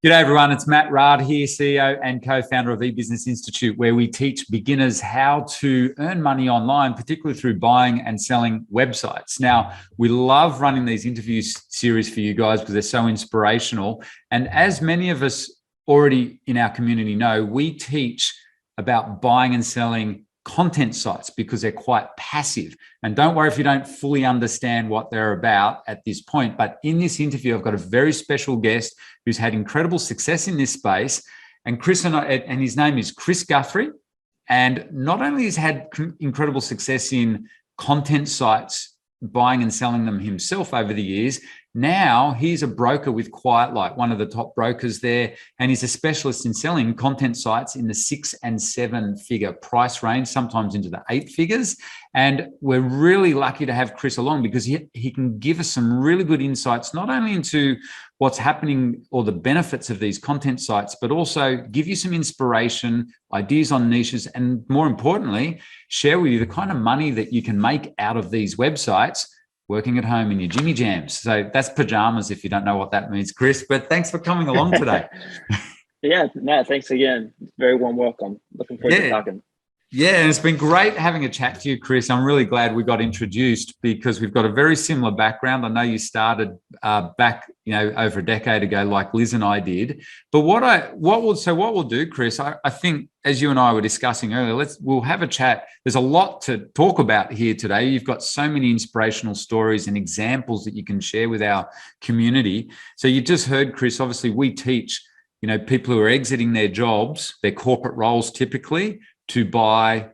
G'day everyone, it's Matt Rard here, CEO and co-founder of eBusiness Institute, where we teach beginners how to earn money online, particularly through buying and selling websites. Now, we love running these interview series for you guys because they're so inspirational. And as many of us already in our community know, we teach about buying and selling content sites because they're quite passive. And don't worry if you don't fully understand what they're about at this point. But in this interview, I've got a very special guest who's had incredible success in this space. And his name is Chris Guthrie. And not only has had incredible success in content sites, buying and selling them himself over the years, now he's a broker with QuietLight, one of the top brokers there, and he's a specialist in selling content sites in the 6 and 7 figure price range, sometimes into the 8 figures. And we're really lucky to have Chris along because he can give us some really good insights, not only into what's happening or the benefits of these content sites, but also give you some inspiration, ideas on niches, and more importantly, share with you the kind of money that you can make out of these websites working at home in your Jimmy Jams. So that's pajamas if you don't know what that means, Chris, but thanks for coming along today. Yeah, Matt, thanks again. Very warm welcome. Looking forward to talking. Yeah, and it's been great having a chat to you, Chris. I'm really glad we got introduced because we've got a very similar background. I know you started back, over a decade ago, like Liz and I did. But what we'll do, Chris, I think, as you and I were discussing earlier, we'll have a chat. There's a lot to talk about here today. You've got so many inspirational stories and examples that you can share with our community. So you just heard, Chris, obviously we teach, people who are exiting their jobs, their corporate roles typically, to buy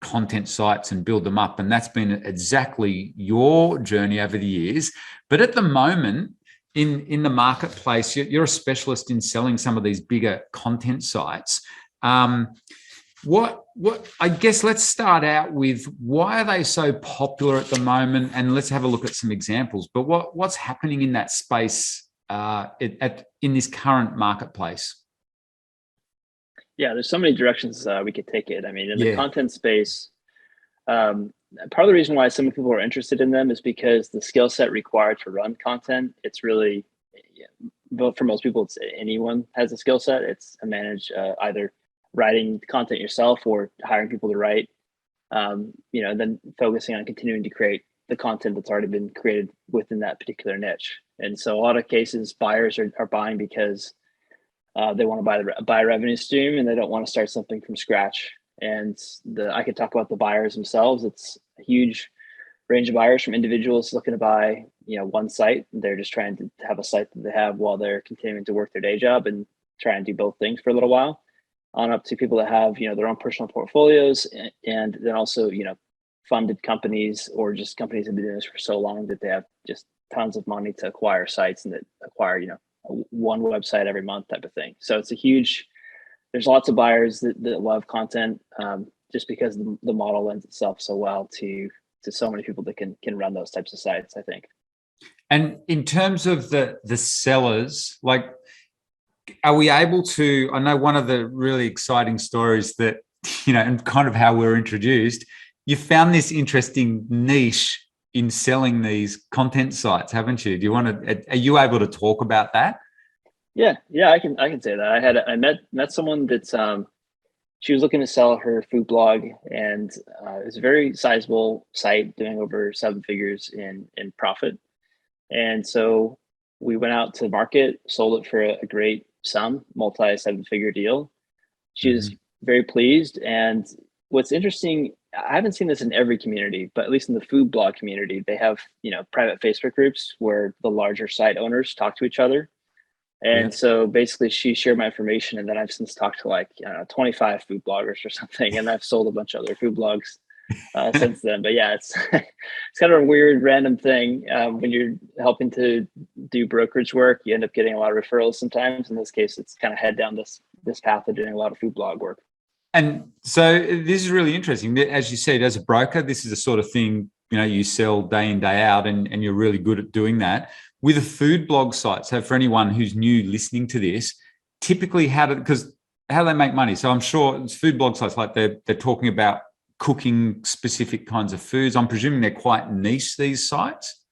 content sites and build them up. And that's been exactly your journey over the years. But at the moment, in the marketplace, you're a specialist in selling some of these bigger content sites. What I guess let's start out with, why are they so popular at the moment? And let's have a look at some examples. But what's happening in that space in this current marketplace? Yeah, there's so many directions we could take it. I mean, in the content space, part of the reason why some people are interested in them is because the skill set required to run content, it's really, but for most people, it's anyone has a skill set. It's a manage either writing content yourself or hiring people to write, and then focusing on continuing to create the content that's already been created within that particular niche. And so a lot of cases, buyers are buying because they want to buy a revenue stream and they don't want to start something from scratch. And I could talk about the buyers themselves. It's a huge range of buyers, from individuals looking to buy, one site. They're just trying to have a site that they have while they're continuing to work their day job and try and do both things for a little while, on up to people that have, their own personal portfolios, and then also, funded companies or just companies that have been doing this for so long that they have just tons of money to acquire sites and that acquire, one website every month type of thing. So it's there's lots of buyers that love content, just because the model lends itself so well to so many people that can run those types of sites, I think. And in terms of the sellers, like, are we able to, I know one of the really exciting stories that, and kind of how we're introduced, you found this interesting niche in selling these content sites, haven't you? Are you able to talk about that? Yeah, I can say that. I met someone that's she was looking to sell her food blog, and it was a very sizable site doing over 7 figures in profit. And so we went out to market, sold it for a great sum, multi 7-figure deal. She was very pleased. And what's interesting, I haven't seen this in every community, but at least in the food blog community, they have, private Facebook groups where the larger site owners talk to each other. And so basically she shared my information, and then I've since talked to 25 food bloggers or something. And I've sold a bunch of other food blogs since then. But yeah, it's kind of a weird random thing. When you're helping to do brokerage work, you end up getting a lot of referrals sometimes. In this case, it's kind of head down this path of doing a lot of food blog work. And so this is really interesting. As you said, as a broker, this is the sort of thing, you sell day in, day out, and you're really good at doing that. With a food blog site, so for anyone who's new listening to this, typically how do they make money? So I'm sure it's food blog sites, like they're talking about cooking specific kinds of foods. I'm presuming they're quite niche, these sites.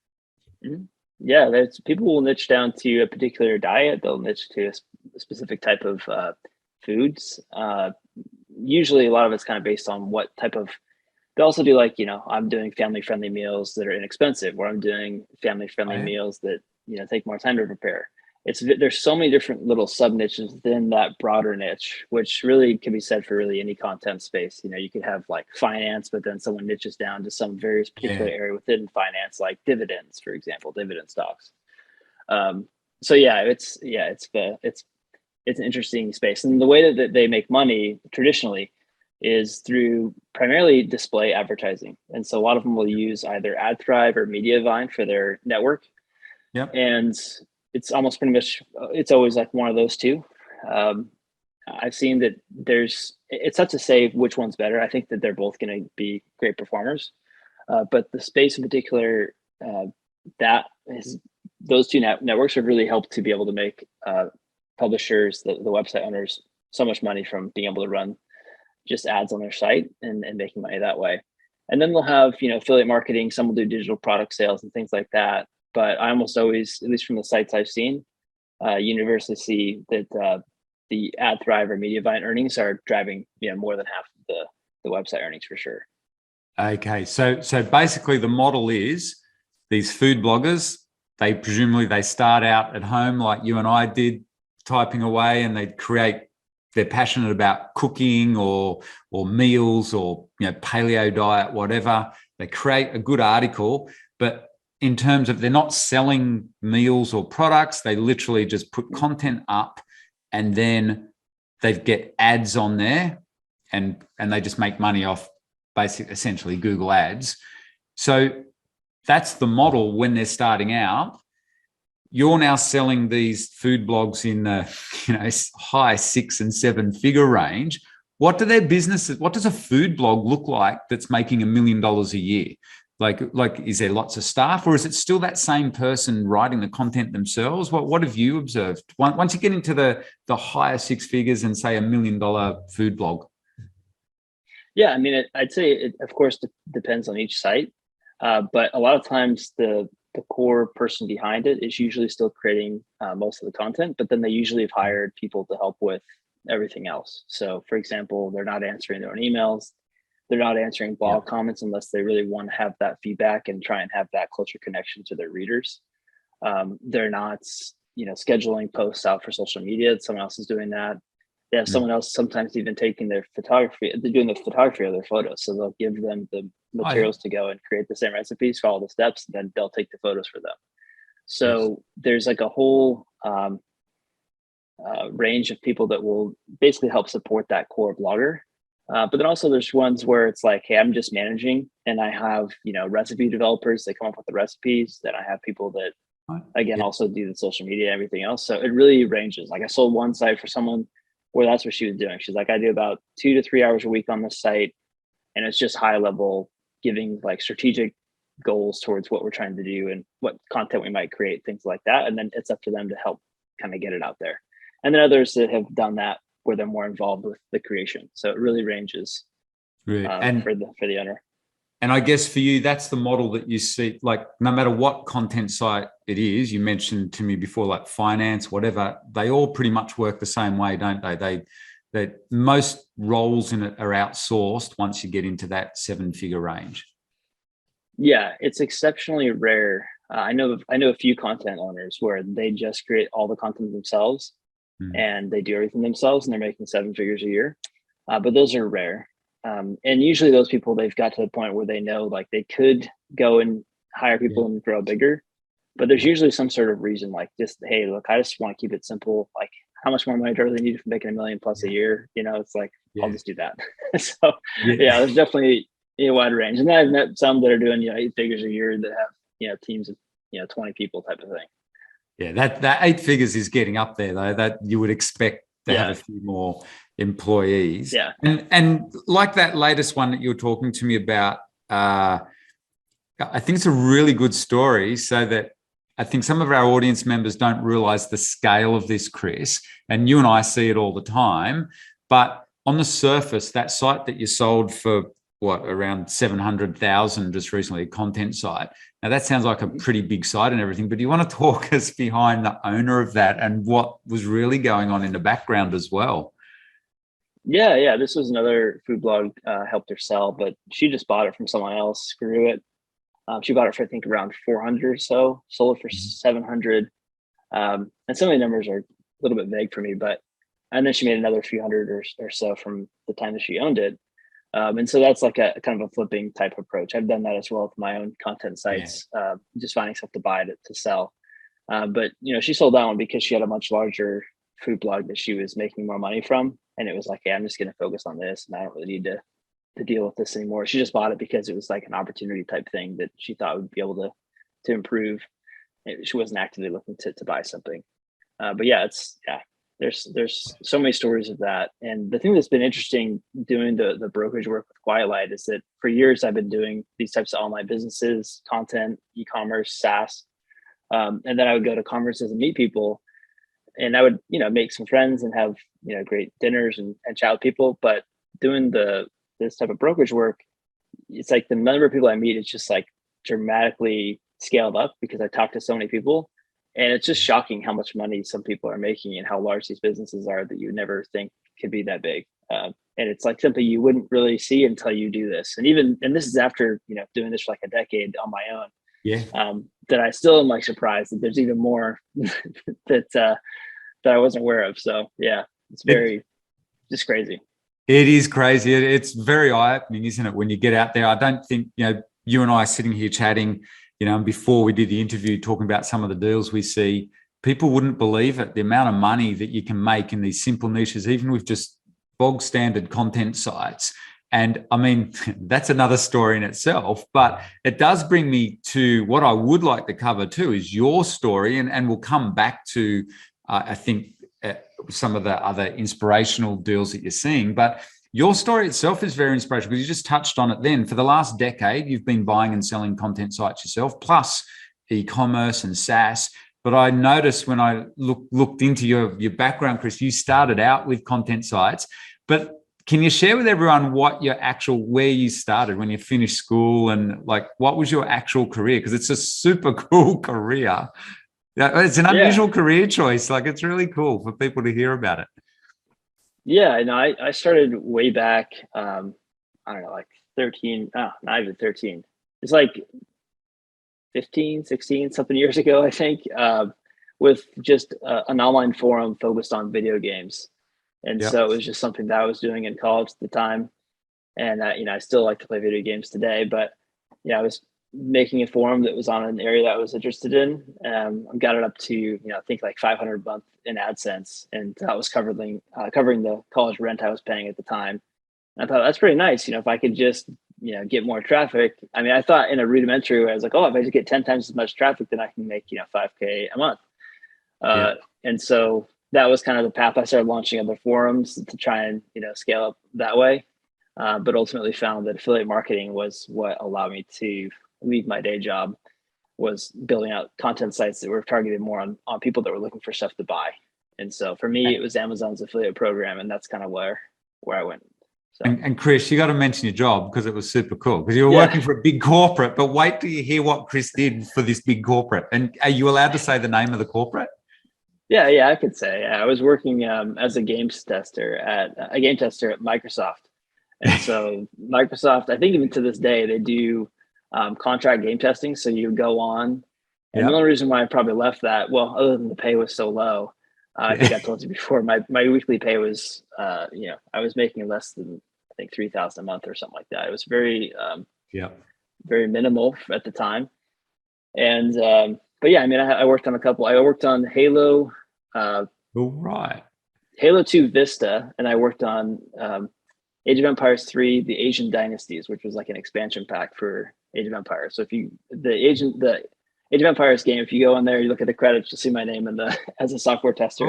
Yeah, there's people will niche down to a particular diet. They'll niche to specific type of foods. Usually a lot of it's kind of based on what type of, they also do like, I'm doing family friendly meals that are inexpensive, or I'm doing family friendly meals that, take more time to prepare. There's so many different little sub niches within that broader niche, which really can be said for really any content space. You could have like finance, but then someone niches down to some various particular area within finance, like dividends, for example, dividend stocks. So yeah, it's an interesting space. And the way that they make money traditionally is through primarily display advertising. And so a lot of them will use either AdThrive or Mediavine for their network. Yep. And it's almost pretty much, it's always like one of those two. I've seen that it's tough to say which one's better. I think that they're both going to be great performers. But the space in particular, those two networks have really helped to be able to make publishers, the website owners, so much money from being able to run just ads on their site and making money that way. And then they'll have, affiliate marketing. Some will do digital product sales and things like that. But I almost always, at least from the sites I've seen, universally see that the AdThrive or Mediavine earnings are driving, more than half of the website earnings for sure. Okay, so basically the model is these food bloggers, they start out at home like you and I did, typing away, and they're passionate about cooking or meals or paleo diet, whatever. They create a good article, but in terms of, they're not selling meals or products, they literally just put content up, and then they get ads on there, and they just make money off essentially Google ads. So that's the model when they're starting out. You're now selling these food blogs in the high 6 and 7 figure range. What does a food blog look like that's making $1 million a year? Like, is there lots of staff, or is it still that same person writing the content themselves? What have you observed once you get into the higher 6 figures and say $1 million food blog? Yeah, I mean, I'd say it, of course, depends on each site, but a lot of times the core person behind it is usually still creating most of the content, but then they usually have hired people to help with everything else. So, for example, they're not answering their own emails. They're not answering blog comments unless they really want to have that feedback and try and have that closer connection to their readers. They're not, scheduling posts out for social media. Someone else is doing that. They have someone else sometimes even taking their photography. They're doing the photography of their photos. So they'll give them the materials to go and create the same recipes, follow the steps, and then they'll take the photos for them. So there's like a whole range of people that will basically help support that core blogger. But then also there's ones where it's like, hey, I'm just managing, and I have, recipe developers. They come up with the recipes. Then I have people that, again, also do the social media and everything else. So it really ranges. Like I sold one site for someone where that's what she was doing. She's like, I do about 2 to 3 hours a week on this site, and it's just high level, giving like strategic goals towards what we're trying to do and what content we might create, things like that. And then it's up to them to help kind of get it out there. And then others that have done that where they're more involved with the creation. So it really ranges and for the owner. And I guess for you, that's the model that you see, like no matter what content site it is, you mentioned to me before, like finance, whatever, they all pretty much work the same way, don't they? They most roles in it are outsourced once you get into that 7-figure range. Yeah, it's exceptionally rare. I know a few content owners where they just create all the content themselves and they do everything themselves, and they're making 7 figures a year. But those are rare. And usually those people, they've got to the point where they know like they could go and hire people and grow bigger, but there's usually some sort of reason, like just, hey, look, I just want to keep it simple. Like, how much more money do I really need for making $1 million plus a year? It's like, I'll just do that. So there's definitely a wide range. And then I've met some that are doing, 8 figures a year that have, teams of, 20 people type of thing. Yeah. That 8 figures is getting up there though, that you would expect to have a few more employees. Yeah. And like that latest one that you were talking to me about, I think it's a really good story, so that I think some of our audience members don't realize the scale of this, Chris, and you and I see it all the time. But on the surface, that site that you sold for around 700,000 just recently, a content site, Now that sounds like a pretty big site and everything, but do you want to talk us behind the owner of that and what was really going on in the background as well? Yeah. This was another food blog, helped her sell, but she just bought it from someone else, grew it. She bought it for, I think, around 400 or so, sold it for 700. And some of the numbers are a little bit vague for me, but, and then she made another few hundred or so from the time that she owned it. And so that's like a kind of a flipping type approach. I've done that as well with my own content sites, just finding stuff to buy to sell. But she sold that one because she had a much larger food blog that she was making more money from, and it was like, hey, I'm just going to focus on this, and I don't really need to deal with this anymore. She just bought it because it was like an opportunity type thing that she thought would be able to improve. She wasn't actively looking to buy something. But yeah, there's so many stories of that. And the thing that's been interesting doing the brokerage work with Quiet Light is that for years I've been doing these types of online businesses, content, e-commerce, SaaS. And then I would go to conferences and meet people, and I would, make some friends and have, great dinners and chat with people. But doing this type of brokerage work, it's like the number of people I meet is just like dramatically scaled up because I talk to so many people. And it's just shocking how much money some people are making and how large these businesses are that you would never think could be that big. And it's like something you wouldn't really see until you do this. And this is after, doing this for like a decade on my own. Yeah. That I still am like surprised that there's even more that I wasn't aware of. So yeah, it's just crazy. It is crazy. It's very eye-opening, isn't it? When you get out there, I don't think, you and I are sitting here chatting, and before we did the interview, talking about some of the deals we see, people wouldn't believe it, the amount of money that you can make in these simple niches, even with just bog standard content sites. And I mean, that's another story in itself, but it does bring me to what I would like to cover too, is your story. And we'll come back to, I think, some of the other inspirational deals that you're seeing. But your story itself is very inspirational because you just touched on it then. For the last decade, you've been buying and selling content sites yourself, plus e-commerce and SaaS. But I noticed when I looked into your background, Chris, you started out with content sites. But can you share with everyone where you started when you finished school, and like what was your actual career? Because it's a super cool career. It's an unusual career choice. Like, it's really cool for people to hear about it. Yeah, no, I started way back. I don't know, like 13, not even 13. It's like 15, 16, something years ago, I think, with just an online forum focused on video games. And so it was just something that I was doing in college at the time. And, I still like to play video games today, but I was making a forum that was on an area that I was interested in. I got it up to, I think like 500 a month in AdSense. And that was covering the college rent I was paying at the time. And I thought that's pretty nice. If I could just, get more traffic. I mean, I thought in a rudimentary way, I was like, oh, if I just get 10 times as much traffic, then I can make, $5K a month. And so that was kind of the path. I started launching other forums to try and, scale up that way. But ultimately found that affiliate marketing was what allowed me to leave my day job, was building out content sites that were targeted more on people that were looking for stuff to buy. And so for me, it was Amazon's affiliate program. And that's kind of where I went. So. And Chris, you got to mention your job because it was super cool, because you were working for a big corporate. But wait till you hear what Chris did for this big corporate. And are you allowed to say the name of the corporate? Yeah, I could say. I was working as a game tester at Microsoft. And so Microsoft, I think even to this day, they do contract game testing. So you go on. And the only reason why I probably left that, well, other than the pay was so low, I think I told you before, my weekly pay was, I was making less than, I think, $3,000 a month or something like that. It was very, very minimal at the time. And, but yeah, I mean, I worked on a couple. I worked on Halo. Halo 2 Vista, and I worked on Age of Empires 3, the Asian Dynasties, which was like an expansion pack for Age of Empires. So if the Age of Empires game, if you go in there, you look at the credits, you'll see my name as a software tester.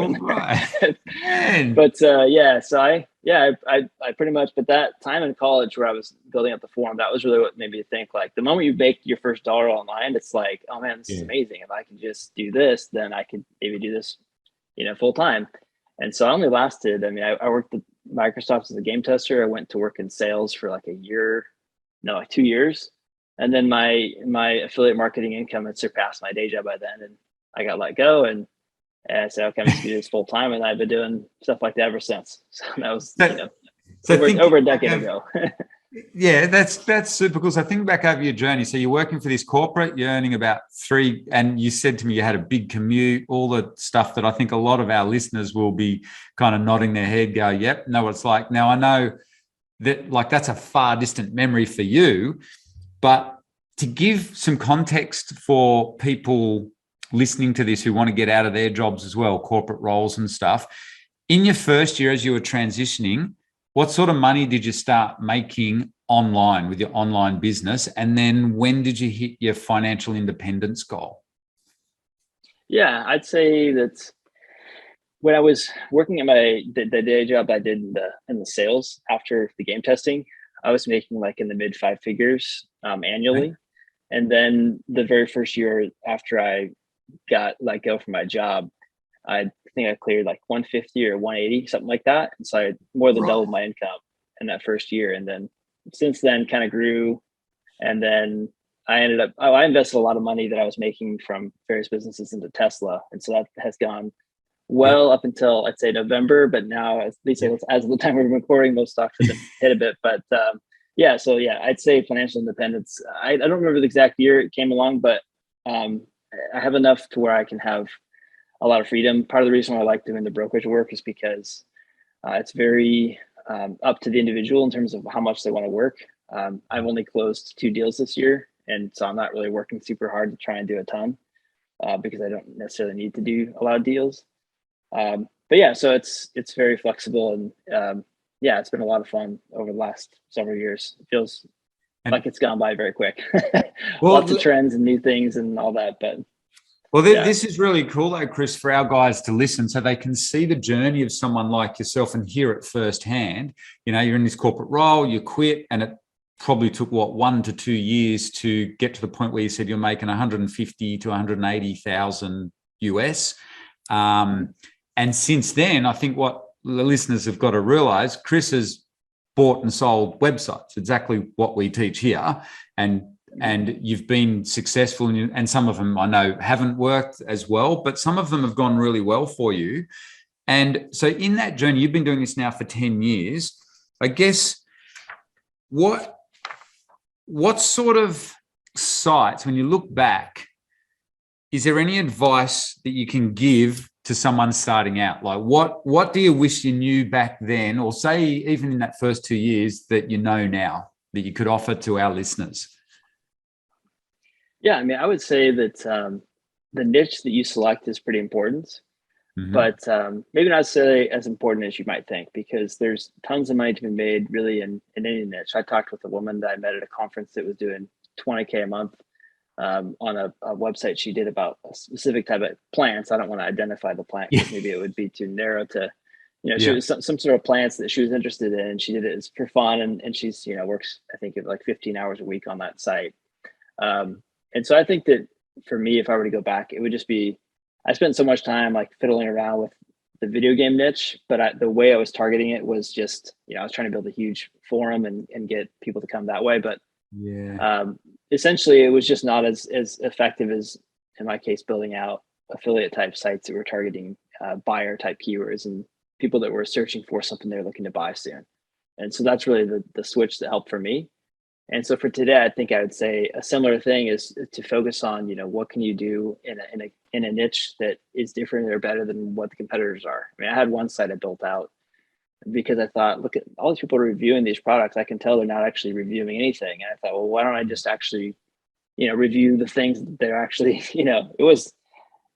But so I pretty much, but that time in college where I was building up the forum, that was really what made me think, like, the moment you make your first dollar online, it's like, oh man, this is amazing. If I can just do this, then I could maybe do this, full time. And so I only lasted, I mean, I worked at Microsoft as a game tester. I went to work in sales for like 2 years. And then my affiliate marketing income had surpassed my day job by then, and I got let go. And I said, okay, I'm just gonna do this full time, and I've been doing stuff like that ever since. So that was over a decade ago. Yeah, that's super cool. So think back over your journey. So you're working for this corporate, you're earning about and you said to me you had a big commute, all the stuff that I think a lot of our listeners will be kind of nodding their head, go, yep, know what it's like. Now I know that like that's a far distant memory for you, but to give some context for people listening to this who want to get out of their jobs as well, corporate roles and stuff, in your first year as you were transitioning, what sort of money did you start making online with your online business? And then when did you hit your financial independence goal? Yeah, I'd say that when I was working at the day job I did in the sales after the game testing, I was making like in the mid 5 figures annually. Okay. And then the very first year after I got let go from my job, I think I cleared like 150 or 180, something like that. And so I more than doubled my income in that first year. And then since then kind of grew. And then I I invested a lot of money that I was making from various businesses into Tesla. And so that has gone well up until I'd say November, but now at least as of the time we're recording, those stocks have been hit a bit. But I'd say financial independence. I don't remember the exact year it came along, but I have enough to where I can have a lot of freedom. Part of the reason why I like doing the brokerage work is because it's very up to the individual in terms of how much they want to work. I've only closed 2 deals this year, and so I'm not really working super hard to try and do a ton because I don't necessarily need to do a lot of deals. So it's very flexible, and it's been a lot of fun over the last several years. It feels like it's gone by very quick. Lots of trends and new things and all that, but. Well, this is really cool, though, Chris, for our guys to listen so they can see the journey of someone like yourself and hear it firsthand. You know, you're in this corporate role, you quit, and it probably took, 1 to 2 years to get to the point where you said you're making 150 to 180,000 US. And since then, I think what the listeners have got to realize, Chris has bought and sold websites, exactly what we teach here. And you've been successful, and some of them I know haven't worked as well, but some of them have gone really well for you. And so in that journey, you've been doing this now for 10 years. I guess what sort of sites, when you look back, is there any advice that you can give to someone starting out? Like what do you wish you knew back then, or say even in that first 2 years that you know now that you could offer to our listeners? Yeah, I mean, I would say that the niche that you select is pretty important, but maybe not necessarily as important as you might think, because there's tons of money to be made really in any niche. I talked with a woman that I met at a conference that was doing $20K a month on a website she did about a specific type of plants. I don't want to identify the plant because maybe it would be too narrow to, she was some sort of plants that she was interested in, and she did it for fun. And she's, works, I think, like 15 hours a week on that site. And so I think that for me, if I were to go back, it would just be, I spent so much time like fiddling around with the video game niche, but the way I was targeting it was just, I was trying to build a huge forum and get people to come that way. But essentially it was just not as effective as, in my case, building out affiliate type sites that were targeting buyer type keywords and people that were searching for something they're looking to buy soon. And so that's really the switch that helped for me. And so for today, I think I would say a similar thing is to focus on, what can you do in a niche that is different or better than what the competitors are. I mean, I had one site I built out because I thought, look at all these people reviewing these products. I can tell they're not actually reviewing anything. And I thought, well, why don't I just actually, review the things that they're actually, it was,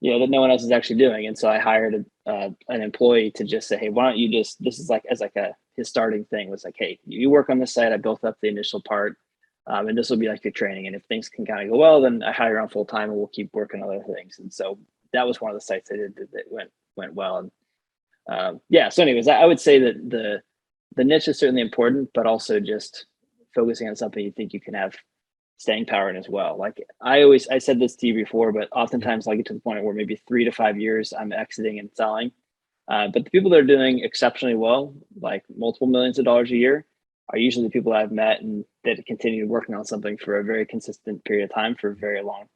that no one else is actually doing. And so I hired an employee to just say, hey, why don't you this is like, as like his starting thing was like, hey, you work on this site. I built up the initial part. And this will be like your training. And if things can kind of go well, then I hire on full time and we'll keep working on other things. And so that was one of the sites I did that went well. And so anyways, I would say that the niche is certainly important, but also just focusing on something you think you can have staying power in as well. Like I said this to you before, but oftentimes I'll get to the point where maybe 3 to 5 years I'm exiting and selling. But the people that are doing exceptionally well, like multiple millions of dollars a year, are usually the people I've met and that continue working on something for a very consistent period of time for very long,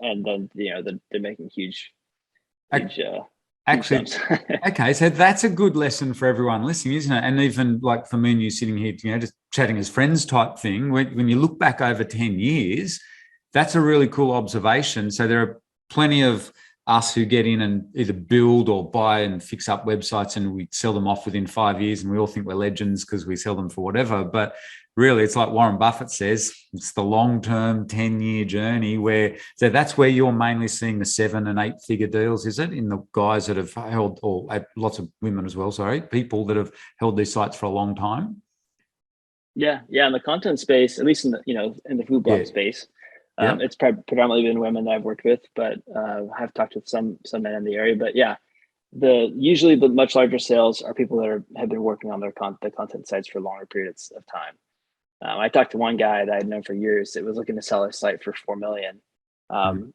and then, they're making huge, actually, okay. So that's a good lesson for everyone listening, isn't it? And even like for me and you sitting here, just chatting as friends type thing, when you look back over 10 years, that's a really cool observation. So there are plenty of us who get in and either build or buy and fix up websites, and we sell them off within 5 years, and we all think we're legends because we sell them for whatever. But really, it's like Warren Buffett says, it's the long-term 10-year journey so that's where you're mainly seeing the 7 and 8 figure deals, is it? In the guys that have held, or lots of women as well, people that have held these sites for a long time. Yeah. In the content space, at least in the food blog space, it's predominantly been women that I've worked with, but I've talked with some men in the area. But yeah, usually the much larger sales are people that have been working on the content sites for longer periods of time. I talked to one guy that I'd known for years that was looking to sell his site for $4 million.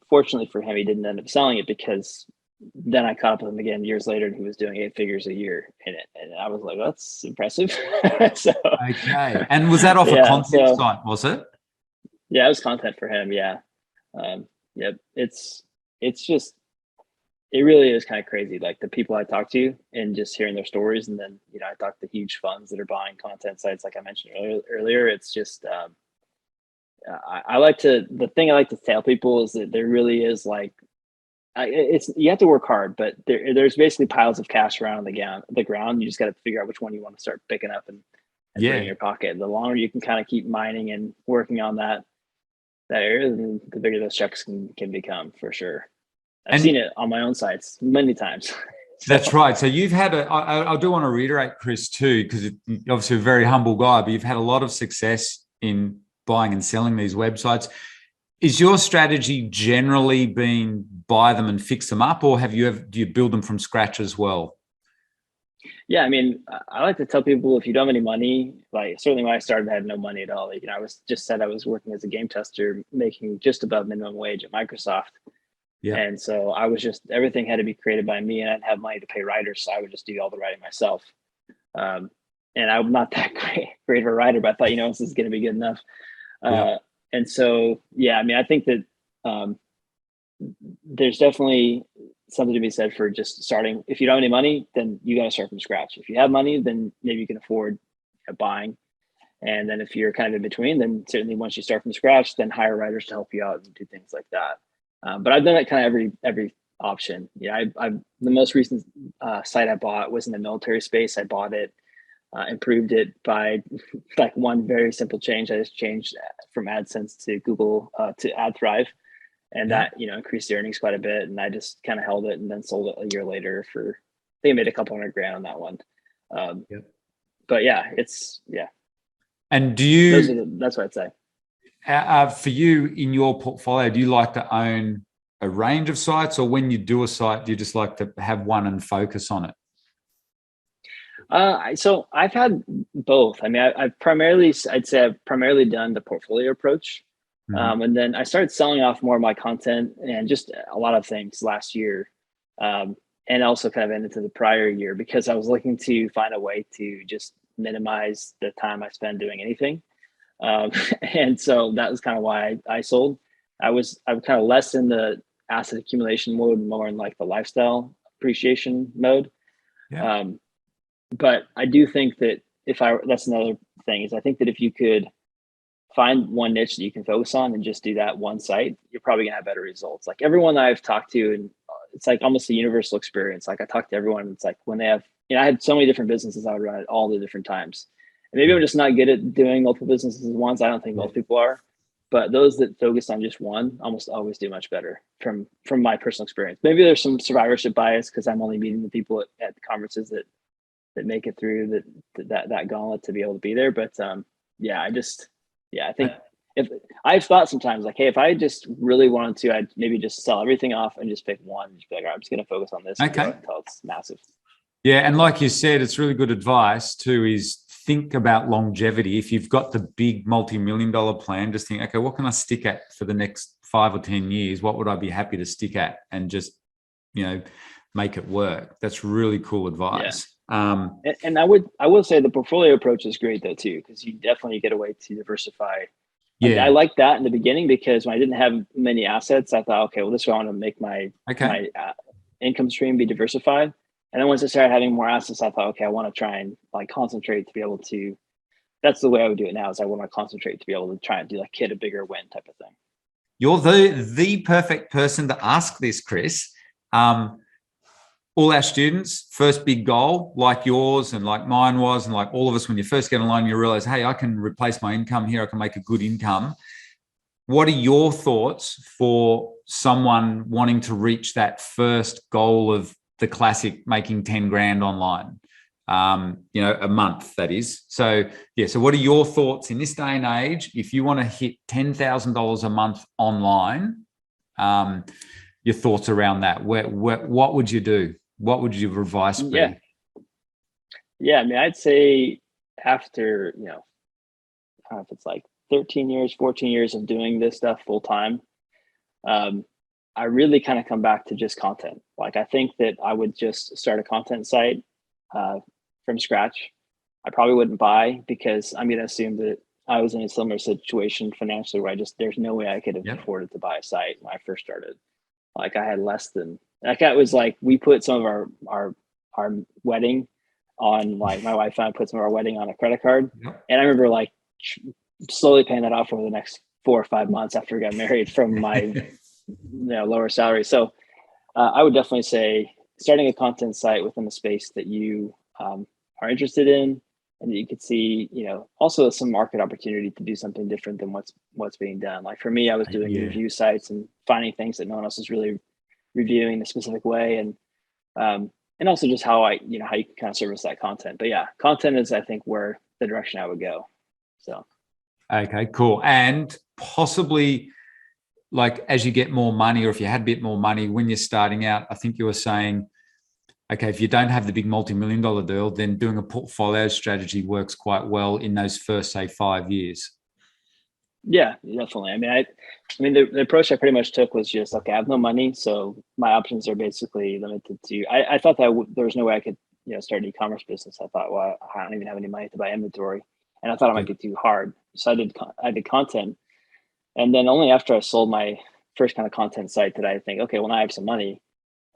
Fortunately for him, he didn't end up selling it, because then I caught up with him again years later, and he was doing 8 figures a year in it. And I was like, that's impressive. Okay. And was that off a content site, was it? Yeah, it was content for him. Yeah. Yep. It's just, it really is kind of crazy. Like the people I talk to and just hearing their stories. And then, I talk to huge funds that are buying content sites. Like I mentioned earlier, it's just, the thing I like to tell people is that there really is like, you have to work hard, but there's basically piles of cash around the ground. You just got to figure out which one you want to start picking up and put in your pocket. The longer you can kind of keep mining and working on that area, the bigger those checks can become, for sure. I've seen it on my own sites many times. That's right. So you've had I do want to reiterate, Chris, too, because you're obviously a very humble guy, but you've had a lot of success in buying and selling these websites. Is your strategy generally been buy them and fix them up, or do you build them from scratch as well? Yeah, I mean, I like to tell people, if you don't have any money, like certainly when I started, I had no money at all. Like, I was working as a game tester, making just above minimum wage at Microsoft. Yeah. And so everything had to be created by me, and I didn't have money to pay writers. So I would just do all the writing myself. And I'm not that great of a writer, but I thought, this is going to be good enough. And so, yeah, I mean, I think that there's definitely something to be said for just starting. If you don't have any money, then you got to start from scratch. If you have money, then maybe you can afford buying. And then if you're kind of in between, then certainly once you start from scratch, then hire writers to help you out and do things like that. But I've done it kind of every option. Yeah, the most recent site I bought was in the military space. I bought it, improved it by like one very simple change. I just changed from AdSense to Google to AdThrive. And that, increased the earnings quite a bit. And I just kind of held it and then sold it a year later I think I made a couple $100,000 on that one. But yeah, And that's what I'd say. For you in your portfolio, do you like to own a range of sites, or when you do a site, do you just like to have one and focus on it? So I've had both. I mean, I'd say I've primarily done the portfolio approach. And then I started selling off more of my content and just a lot of things last year. And also kind of into the prior year, because I was looking to find a way to just minimize the time I spend doing anything. And so that was kind of why I sold. I'm kind of less in the asset accumulation mode, more in like the lifestyle appreciation mode. Yeah. But I do think that that's another thing, is I think that if you could find one niche that you can focus on and just do that one site, you're probably gonna have better results. Like everyone that I've talked to, and it's like almost a universal experience. Like I talk to everyone, it's like when they have, I had so many different businesses I would run at all the different times. And maybe I'm just not good at doing multiple businesses at once. I don't think most people are, but those that focus on just one almost always do much better from my personal experience. Maybe there's some survivorship bias because I'm only meeting the people at the conferences that make it through that gauntlet to be able to be there. But I think if I've thought sometimes like, hey, if I just really wanted to, I'd maybe just sell everything off and just pick one and just be like, all right, I'm just going to focus on this until it's massive. Yeah. And like you said, it's really good advice too, is think about longevity. If you've got the big multi-million-dollar plan, just think, okay, what can I stick at for the next 5 or 10 years? What would I be happy to stick at? And just, make it work. That's really cool advice. Yeah. And I will say the portfolio approach is great though too, because you definitely get a way to diversify. Like, I like that in the beginning, because when I didn't have many assets, I thought, okay, well, this is why I want to make my income stream be diversified. And then once I started having more assets, I thought, okay, I want to try and like concentrate to be able to. That's the way I would do it now. Is I want to concentrate to be able to try and do like hit a bigger win type of thing. You're the perfect person to ask this, Chris. All our students, first big goal, like yours and like mine was, and like all of us, when you first get online, you realize, hey, I can replace my income here. I can make a good income. What are your thoughts for someone wanting to reach that first goal of the classic making 10 grand online? A month, that is. So what are your thoughts in this day and age? If you want to hit $10,000 a month online, your thoughts around that? What would you do? What would your advice be? Yeah. I mean, I'd say after, I don't know if it's like 13 years, 14 years of doing this stuff full time, I really kind of come back to just content. Like, I think that I would just start a content site from scratch. I probably wouldn't buy, because I'm going to assume that I was in a similar situation financially where there's no way I could have afforded to buy a site when I first started. Like, I had less than, like, it was like, we put some of our wedding on, like, my wife and I put some of our wedding on a credit card. And I remember like slowly paying that off over the next 4 or 5 months after we got married from my lower salary. So I would definitely say starting a content site within the space that you are interested in, and that you could see, also some market opportunity to do something different than what's being done. Like, for me, I was doing review sites and finding things that no one else is really reviewing in a specific way. And also just how you can kind of service that content. But yeah, content is, I think, where the direction I would go. So. Okay, cool. And possibly, like, as you get more money, or if you had a bit more money when you're starting out, I think you were saying, okay, if you don't have the big multi-million-dollar deal, then doing a portfolio strategy works quite well in those first, say, 5 years. Yeah, definitely. I mean, the approach I pretty much took was just, okay, I have no money, so my options are basically limited to. I thought that there was no way I could, start an e-commerce business. I thought, well, I don't even have any money to buy inventory, and I thought it might be too hard. So I did content, and then only after I sold my first kind of content site did I think, okay, well, now I have some money.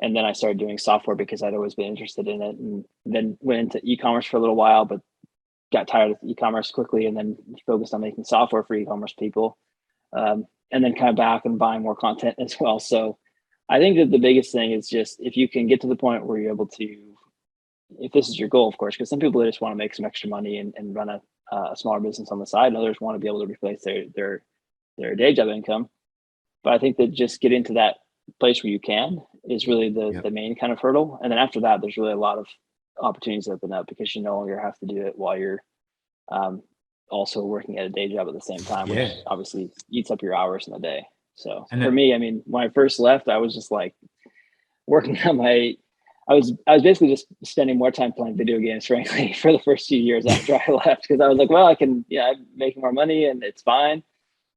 And then I started doing software because I'd always been interested in it, and then went into e-commerce for a little while, but got tired of e-commerce quickly, and then focused on making software for e-commerce people. And then kind of back and buying more content as well. So I think that the biggest thing is just, if you can get to the point where you're able to, if this is your goal, of course, because some people just want to make some extra money and run a smaller business on the side, and others want to be able to replace their day job income. But I think that just getting to that place where you can is really the main kind of hurdle. And then after that, there's really a lot of opportunities that open up, because you no longer have to do it while you're also working at a day job at the same time, which obviously eats up your hours in the day. So for me, I mean, when I first left, I was just like working on I was basically just spending more time playing video games, frankly, for the first few years after I left, because I was like, well, I'm making more money and it's fine.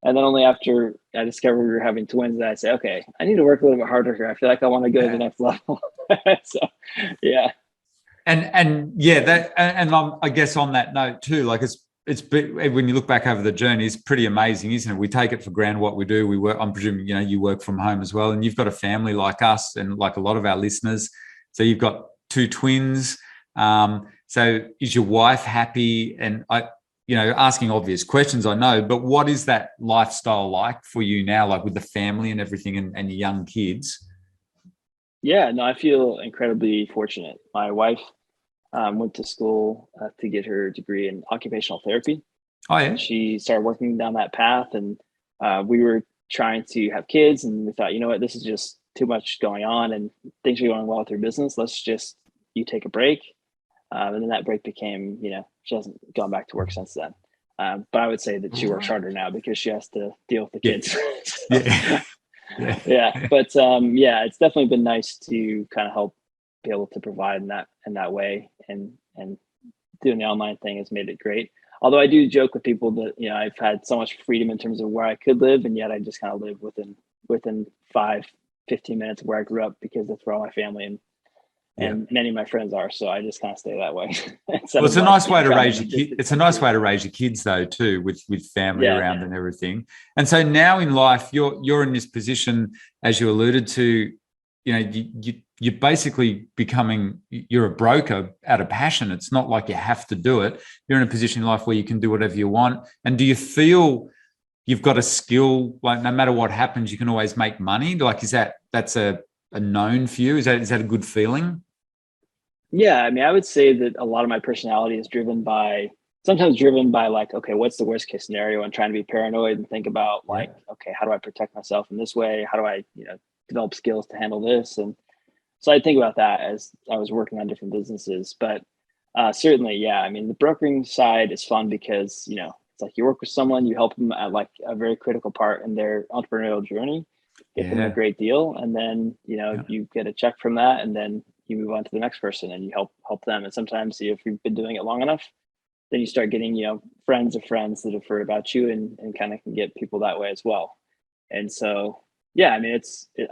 And then only after I discovered we were having twins that I say, okay, I need to work a little bit harder here. I feel like I want to go to the next level. So, yeah. I guess on that note too, like, it's when you look back over the journey, it's pretty amazing, isn't it? We take it for granted what we do. We work. I'm presuming you work from home as well, and you've got a family like us, and like a lot of our listeners. So you've got 2 twins. So is your wife happy? And asking obvious questions, I know, but what is that lifestyle like for you now, like with the family and everything, and your young kids? Yeah, no, I feel incredibly fortunate. My wife went to school to get her degree in occupational therapy. Oh, yeah. She started working down that path, and we were trying to have kids, and we thought, you know what, this is just too much going on, and things are going well with her business. You take a break. And then that break became, she hasn't gone back to work since then. But I would say that she works harder now because she has to deal with the kids. Yeah. But it's definitely been nice to kind of help be able to provide in that way, and doing the online thing has made it great. Although I do joke with people that, I've had so much freedom in terms of where I could live, and yet I just kind of live within 15 minutes of where I grew up, because that's where all my family and and many of my friends are. So I just kind of stay that way. Well, it's a nice way to raise your kids. It's a nice way to raise your kids, though, too, with family around and everything. And so now in life, you're in this position, as you alluded to. You're basically you're a broker out of passion. It's not like you have to do it. You're in a position in life where you can do whatever you want. And do you feel you've got a skill, like no matter what happens, you can always make money? Like, that's a known for you? Is that a good feeling? Yeah, I mean, I would say that a lot of my personality is sometimes driven by like, okay, what's the worst case scenario, and trying to be paranoid and think about like, okay, how do I protect myself in this way? How do I, develop skills to handle this? And so I think about that as I was working on different businesses. But certainly, yeah, I mean, the brokering side is fun because, it's like you work with someone, you help them at like a very critical part in their entrepreneurial journey, get them a great deal. And then, you get a check from that, and then you move on to the next person and you help them. And sometimes if you've been doing it long enough, then you start getting, friends of friends that have heard about you and kind of can get people that way as well. And so, yeah, I mean,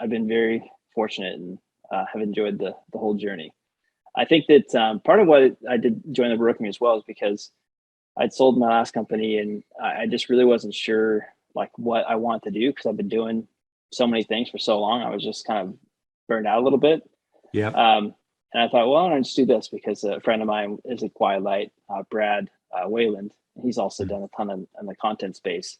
I've been very fortunate and have enjoyed the whole journey. I think that part of what I did join the brokering as well is because I'd sold my last company and I just really wasn't sure like what I wanted to do, because I've been doing so many things for so long. I was just kind of burned out a little bit. Yeah. And I thought, well, I'll just do this because a friend of mine is at Quiet Light, Brad Wayland. He's also done a ton in the content space.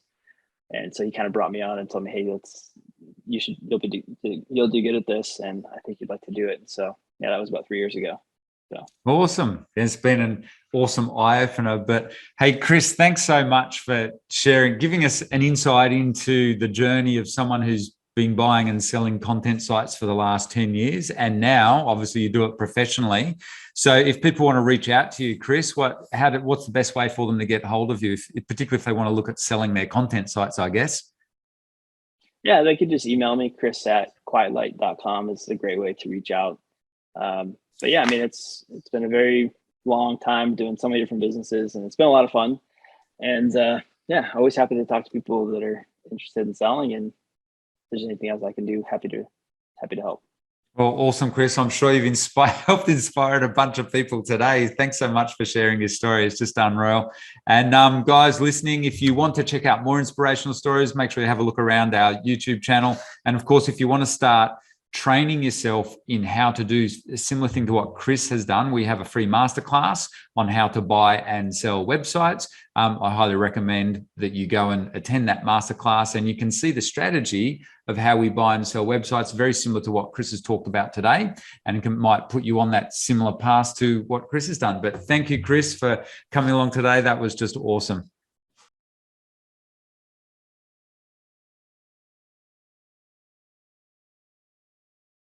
And so he kind of brought me on and told me, hey, you'll do good at this, and I think you'd like to do it. And so, yeah, that was about 3 years ago. So awesome. It's been an awesome eye-opener. But hey, Chris, thanks so much for giving us an insight into the journey of someone who's been buying and selling content sites for the last 10 years. And now, obviously, you do it professionally. So if people want to reach out to you, Chris, what's the best way for them to get hold of you, particularly if they want to look at selling their content sites, I guess? Yeah, they could just email me, chris@quietlight.com is a great way to reach out. But yeah, I mean, it's been a very long time doing so many different businesses, and it's been a lot of fun. And yeah, always happy to talk to people that are interested in selling, and if there's anything else I can do, happy to help. Well, awesome, Chris. I'm sure you've helped inspire a bunch of people today. Thanks so much for sharing your story. It's just unreal. And guys listening, if you want to check out more inspirational stories, make sure you have a look around our YouTube channel. And of course, if you want to start training yourself in how to do a similar thing to what Chris has done, we have a free masterclass on how to buy and sell websites. I highly recommend that you go and attend that masterclass, and you can see the strategy of how we buy and sell websites, very similar to what Chris has talked about today, and it might put you on that similar path to what Chris has done. But thank you, Chris, for coming along today. That was just awesome.